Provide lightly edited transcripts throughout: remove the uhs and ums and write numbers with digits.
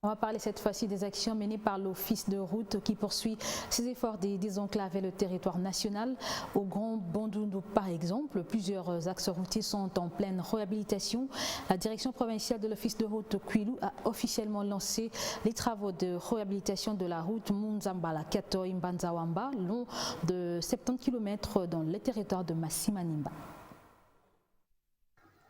On va parler cette fois-ci des actions menées par l'Office de route qui poursuit ses efforts de désenclaver le territoire national. Au Grand Bandundu, par exemple, plusieurs axes routiers sont en pleine réhabilitation. La direction provinciale de l'Office de route Kwilu a officiellement lancé les travaux de réhabilitation de la route Munzambala-Katoy-Mbanzawamba, long de 70 km dans le territoire de Massimanimba.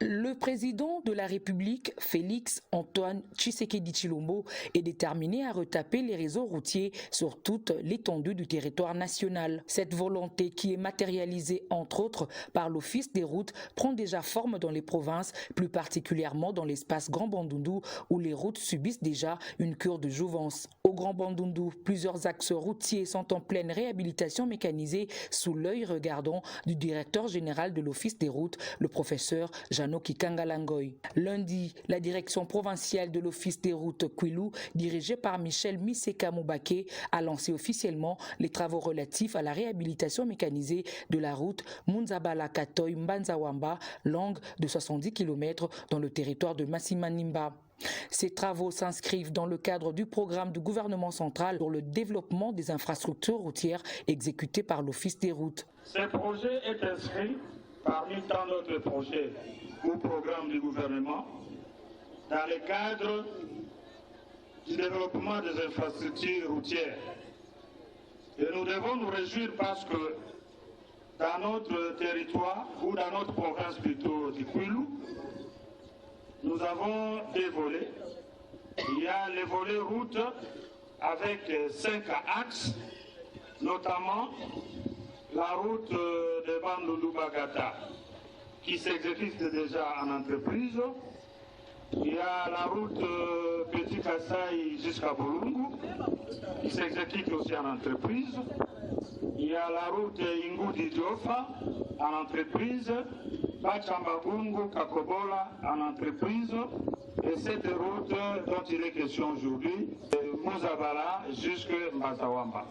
Le président de la République, Félix Antoine Tshisekedi Tshilombo, est déterminé à retaper les réseaux routiers sur toute l'étendue du territoire national. Cette volonté, qui est matérialisée entre autres par l'Office des routes, prend déjà forme dans les provinces, plus particulièrement dans l'espace Grand Bandundu, où les routes subissent déjà une cure de jouvence. Au Grand Bandundu, plusieurs axes routiers sont en pleine réhabilitation mécanisée sous l'œil regardant du directeur général de l'Office des routes, le professeur Jeannot Kikangalangoy. Lundi, la direction provinciale de l'Office des routes Kwilu, dirigée par Michel Miseka Moubake, a lancé officiellement les travaux relatifs à la réhabilitation mécanisée de la route Munzambala-Katoy-Mbanzawamba, longue de 70 km dans le territoire de Massimanimba. Ces travaux s'inscrivent dans le cadre du programme du gouvernement central pour le développement des infrastructures routières exécuté par l'Office des routes. Ce projet est inscrit parmi tant d'autres projets ou programmes du gouvernement dans le cadre du développement des infrastructures routières. Et nous devons nous réjouir parce que dans notre territoire, ou dans notre province plutôt du Kwilu, nous avons des volets. Il y a les volets route avec 5 axes, notamment la route de Bandundu-Bagata qui s'exécute déjà en entreprise. Il y a la route Petit Kasaï jusqu'à Bolungu qui s'exécute aussi en entreprise. Il y a la route Ingudi-Diofa en entreprise, Bachamba-Gungu-Kakobola en entreprise, et cette route dont il est question aujourd'hui, Munzambala jusqu'à Mbanzawamba.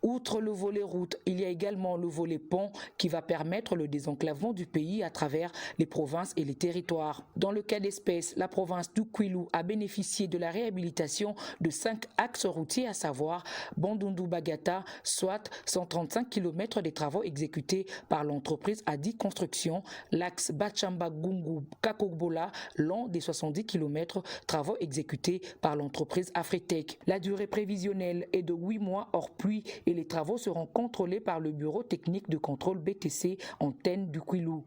Outre le volet route, il y a également le volet pont qui va permettre le désenclavement du pays à travers les provinces et les territoires. Dans le cas d'espèce, la province du Kwilu a bénéficié de la réhabilitation de 5 axes routiers, à savoir Bandundu-Bagata, soit 135 km des travaux exécutés par l'entreprise Adi Construction, l'axe Bachamba-Gungu-Kakobola, long des 70 km, travaux exécutés par l'entreprise Afritech. La durée prévisionnelle est de 8 mois hors pluie et les travaux seront contrôlés par le Bureau technique de contrôle BTC antenne du Kwilu.